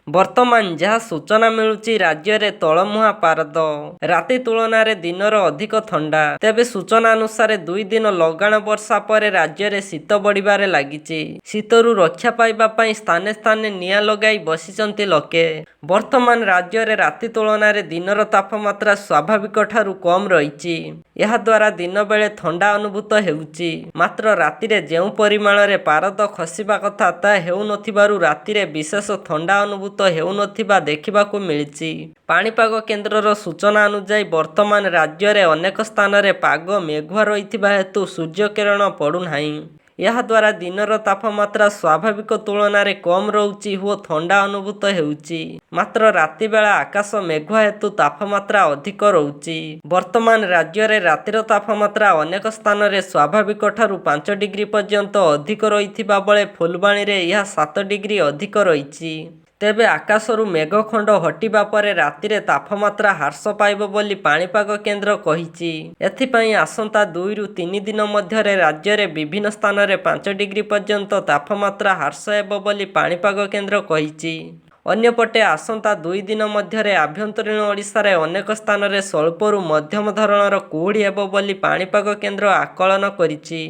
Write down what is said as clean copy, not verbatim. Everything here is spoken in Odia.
ବର୍ତ୍ତମାନ ଯାହା ସୂଚନା ମିଳୁଛି ରାଜ୍ୟରେ ତଳମୁହାଁ ପାରଦ। ରାତି ତୁଳନାରେ ଦିନର ଅଧିକ ଥଣ୍ଡା। ତେବେ ସୂଚନା ଅନୁସାରେ 2 ଦିନ ଲଗାଣ ବର୍ଷା ପରେ ରାଜ୍ୟରେ ଶୀତ ବଢ଼ିବାରେ ଲାଗିଛି। ଶୀତରୁ ରକ୍ଷା ପାଇବା ପାଇଁ ସ୍ଥାନେ ସ୍ଥାନେ ନିଆଁ ଲଗାଇ ବସିଛନ୍ତି ଲୋକେ। ବର୍ତ୍ତମାନ ରାଜ୍ୟରେ ରାତି ତୁଳନାରେ ଦିନର ତାପମାତ୍ରା ସ୍ୱାଭାବିକଠାରୁ କମ୍ ରହିଛି। ଏହାଦ୍ୱାରା ଦିନବେଳେ ଥଣ୍ଡା ଅନୁଭୂତ ହେଉଛି। ମାତ୍ର ରାତିରେ ଯେଉଁ ପରିମାଣରେ ପାରଦ ଖସିବା କଥା ତାହା ହେଉନଥିବାରୁ ରାତିରେ ବିଶେଷ ଥଣ୍ଡା ଅନୁଭୂତ ହେଉନଥିବା ଦେଖିବାକୁ ମିଳିଛି। ପାଣିପାଗ କେନ୍ଦ୍ରର ସୂଚନା ଅନୁଯାୟୀ ବର୍ତ୍ତମାନ ରାଜ୍ୟରେ ଅନେକ ସ୍ଥାନରେ ପାଗ ମେଘୁଆ ରହିଥିବା ହେତୁ ସୂର୍ଯ୍ୟକିରଣ ପଡ଼ୁନାହିଁ। ଏହାଦ୍ୱାରା ଦିନର ତାପମାତ୍ରା ସ୍ୱାଭାବିକ ତୁଳନାରେ କମ୍ ରହୁଛି ଓ ଥଣ୍ଡା ଅନୁଭୂତ ହେଉଛି। ମାତ୍ର ରାତିବେଳା ଆକାଶ ମେଘୁଆ ହେତୁ ତାପମାତ୍ରା ଅଧିକ ରହୁଛି। ବର୍ତ୍ତମାନ ରାଜ୍ୟରେ ରାତିର ତାପମାତ୍ରା ଅନେକ ସ୍ଥାନରେ ସ୍ୱାଭାବିକଠାରୁ 5 ଡିଗ୍ରୀ ପର୍ଯ୍ୟନ୍ତ ଅଧିକ ରହିଥିବା ବେଳେ ଫୁଲବାଣୀରେ ଏହା 7 ଡିଗ୍ରୀ ଅଧିକ ରହିଛି। ତେବେ ଆକାଶରୁ ମେଘଖଣ୍ଡ ହଟିବା ପରେ ରାତିରେ ତାପମାତ୍ରା ହ୍ରାସ ପାଇବ ବୋଲି ପାଣିପାଗ କେନ୍ଦ୍ର କହିଛି। ଏଥିପାଇଁ ଆସନ୍ତା 2ରୁ 3 ଦିନ ମଧ୍ୟରେ ରାଜ୍ୟରେ ବିଭିନ୍ନ ସ୍ଥାନରେ 5 ଡିଗ୍ରୀ ପର୍ଯ୍ୟନ୍ତ ତାପମାତ୍ରା ହ୍ରାସ ହେବ ବୋଲି ପାଣିପାଗ କେନ୍ଦ୍ର କହିଛି। ଅନ୍ୟପଟେ ଆସନ୍ତା 2 ଦିନ ମଧ୍ୟରେ ଆଭ୍ୟନ୍ତରୀଣ ଓଡ଼ିଶାରେ ଅନେକ ସ୍ଥାନରେ ସ୍ୱଳ୍ପରୁ ମଧ୍ୟମ ଧରଣର କୁହୁଡ଼ି ହେବ ବୋଲି ପାଣିପାଗ କେନ୍ଦ୍ର ଆକଳନ କରିଛି।